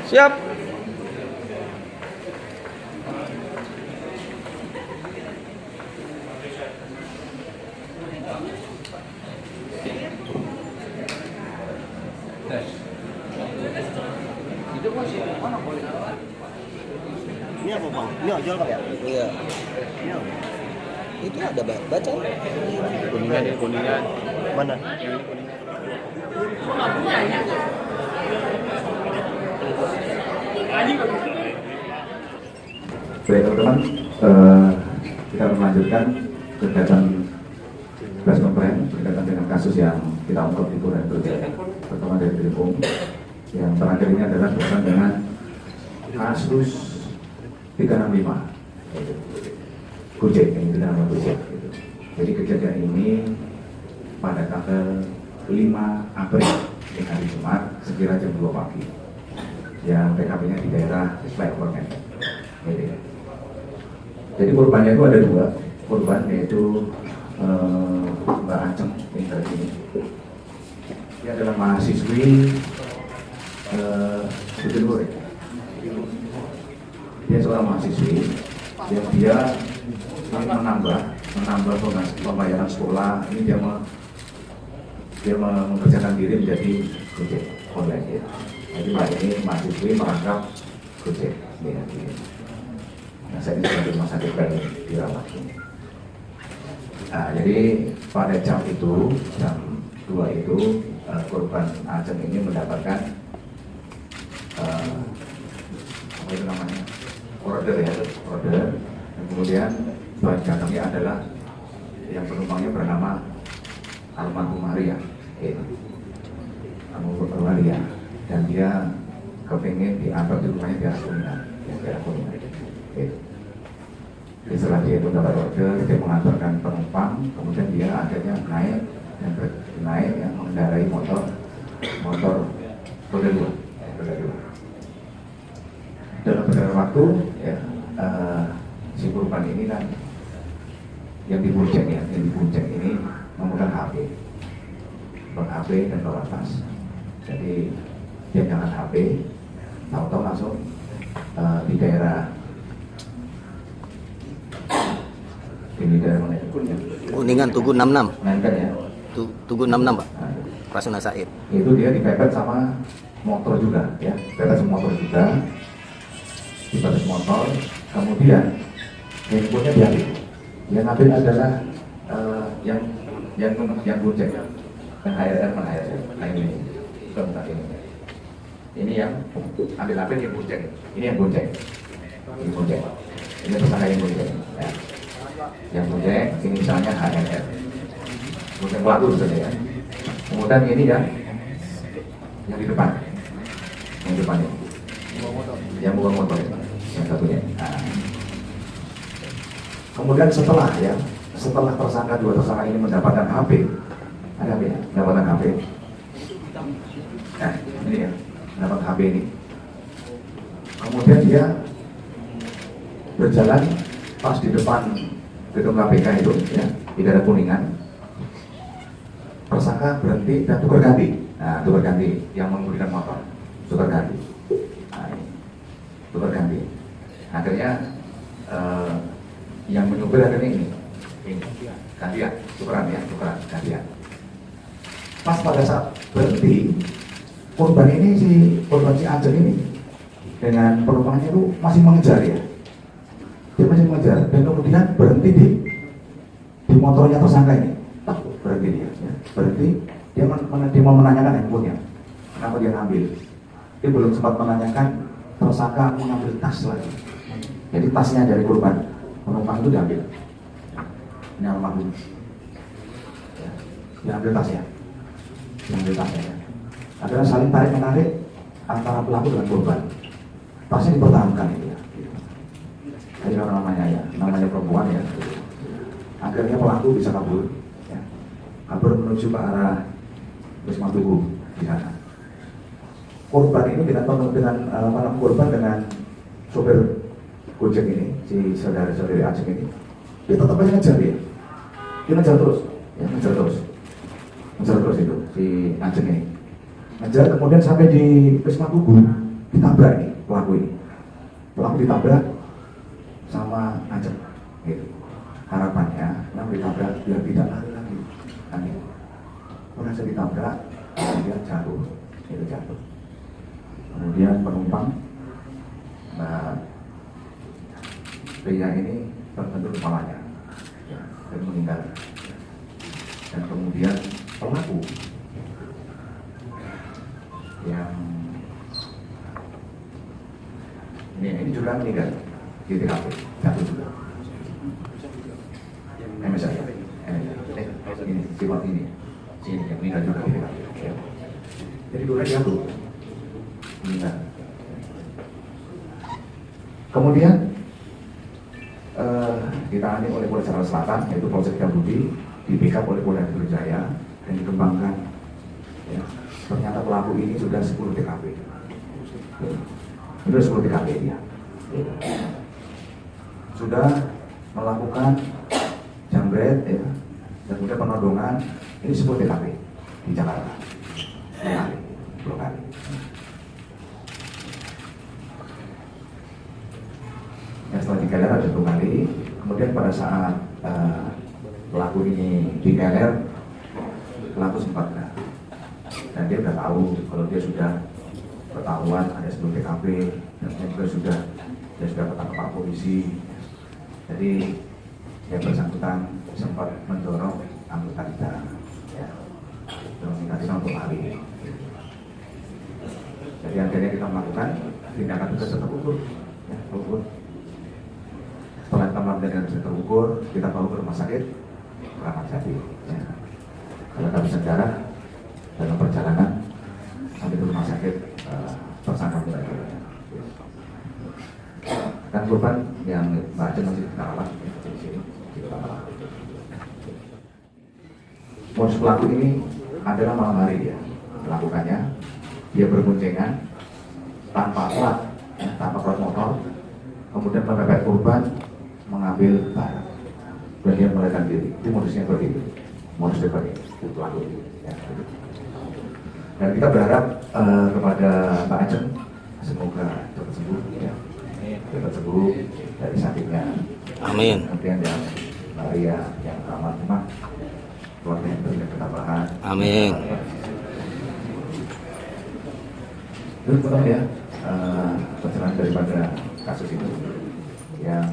Siap. Ini apa bang? Ini ojol bang ya? Iya. Ini apa? Itu ada baca. Kuningan ya, kuningan. Mana? Baik teman-teman, kita melanjutkan kegiatan press conference berkaitan dengan kasus yang kita ungkap di Polres Gojek, pertama dari Krimum. Yang terakhir ini adalah berkaitan dengan kasus 365 Gojek, ini 365 Gojek. Jadi kejadian ini pada tanggal 5 April di hari Jumat sekira jam 2 pagi. Yang TKP-nya di daerah Flyover. Jadi korbannya itu ada dua korban, yaitu Mbak Aceng yang tadi ini. Dia adalah mahasiswi Sudinur. Dia seorang mahasiswi yang dia menambah pembayaran sekolah. Ini dia mengerjakan diri menjadi Gojek online ya. Jadi Mbak ini mahasiswi merangkap Gojek ya. Nah, saya di rumah sakit dirawat. Nah, jadi pada jam 2 itu korban Aceng ini mendapatkan apa itu namanya, order ya, order. Dan kemudian bahan datangnya adalah yang penumpangnya bernama almarhum Maria, almarhum Maria, dan dia kepingin diantar di rumahnya di daerah Kuningan, daerah Kuningan. Jadi setelah dia itu dapat order, dia mengantarkan penumpang, kemudian dia akhirnya naik dan naik yang mengendarai motor roda 2. Dalam beberapa waktu ya, si korban ini kan yang dibonceng ini memegang HP dan bawa tas. Jadi dia nyalakan HP, tahu-tahu langsung di daerah mana itu? Kuningan Tugu 66. Nangka ya. Tugu 66, Pak. Rasuna Said. Itu dia dipepet sama motor juga ya, pepet sama motor juga, dipepet motor, kemudian handphonenya diambil. Yang ambil adalah yang Gojek, yang HRR. Nah ini yang ambil yang Gojek. Ini yang Gojek. Ini tersangka yang Gojek. Ya. Yang Gojek ini misalnya HRR. Gojek pelaku saja ya. Kemudian ini yang di depan, yang bukan motor, yang satunya. Nah. Kemudian setelah dua tersangka ini mendapatkan HP, ada HP ya? Mendapatkan HP. Nah, ini ya, mendapat HP ini. Kemudian dia berjalan pas di depan gedung KPK itu, ya, di daerah Kuningan. Tersangka berhenti dan tukar ganti. Nah, tukar ganti yang menggunakan motor, tukar ganti. Nah, ini. Tukar ganti. Akhirnya yang menyupir akhirnya ini gantian, tukeran gantian. Pas pada saat berhenti, korban si Aceng ini dengan penumpangnya itu masih mengejar ya. Dia masih mengejar dan kemudian berhenti di motornya tersangka ini. Berhenti dia, ya. Berhenti. Dia mau menanyakan handphonenya, kenapa dia ngambil. Dia belum sempat menanyakan, tersangka mengambil tas lagi. Jadi tasnya dari korban penumpang itu diambil. Ini almarhum. Ya. Diambil tasnya. Ya. Akhirnya saling tarik menarik antara pelaku dengan korban. Tasnya dipertahankan itu ya. Jadi namanya perempuan ya. Akhirnya pelaku bisa kabur. Ya. Kabur menuju ke arah Wisma Tugu di sana. Korban ini dengan korban dengan sopir Gojek ini, si saudari Aceng ini, dia tetap aja ngejar dia. Dia ngejar terus itu si Aceng ini. Ngejar kemudian sampai di Wisma Tugu, ditabrak nih pelaku ini. Pelaku ditabrak sama Ajeng, gitu. Harapannya, yang ditabrak biar tidak lari lagi. Nanti, merasa ditabrak, kemudian jatuh, itu jatuh. Kemudian penumpang, nah, pria ini terbentur kepalanya, ya, dan meninggal. Dan kemudian pelaku yang ini juga meninggal di TKP, jatuh juga. Misalnya, ini sifat ini yang meninggal juga di TKP. Ya. Jadi dua jatuh, meninggal. Kemudian ditangani oleh Polres Jakarta Selatan, yaitu Polsek Budi, di backup oleh Polda Metro Jaya dan dikembangkan. Ya. Ternyata pelaku ini sudah 10 TKP. Sudah 10 TKP dia. Sudah melakukan jambret, ya, dan kemudian penodongan. Ini 10 TKP di Jakarta. 10 kali. Ya, setelah dikeler ada 2 kali. Kemudian pada saat pelaku ini dikeler, pelaku sempat dan dia sudah tahu kalau dia sudah ketahuan ada 10 TKP dan dia sudah ketangkap Pak polisi. Jadi yang bersangkutan sempat mendorong anggota kita, ya, meminta kita untuk lari. Jadi akhirnya kita melakukan tindakan tegas terukur, ya, terukur. Setelah kita melakukan tindakan tegas terukur, kita bawa ke rumah sakit Kramat Jati. Ya. Kalau kehabisan darah dalam perjalanan sampai ke rumah sakit tersangka mulai. Dan korban yang Mbak Ajeng masih kita rawat di sini. Modus pelaku ini adalah malam hari dia melakukannya. Dia berboncengan tanpa plat, ya, tanpa plat motor, kemudian mepet korban, mengambil barang dan dia melarikan diri. Itu modusnya seperti itu. Modus seperti itu pelaku. Ya. Dan kita berharap kepada Pak Ajeng semoga cepat sembuh, ya, cepat sembuh dari sakitnya. Amin. Kemudian yang Maria yang ramah rumah, keluarga yang berikan ketabahan. Amin. Itu ya perjalanan daripada kasus itu yang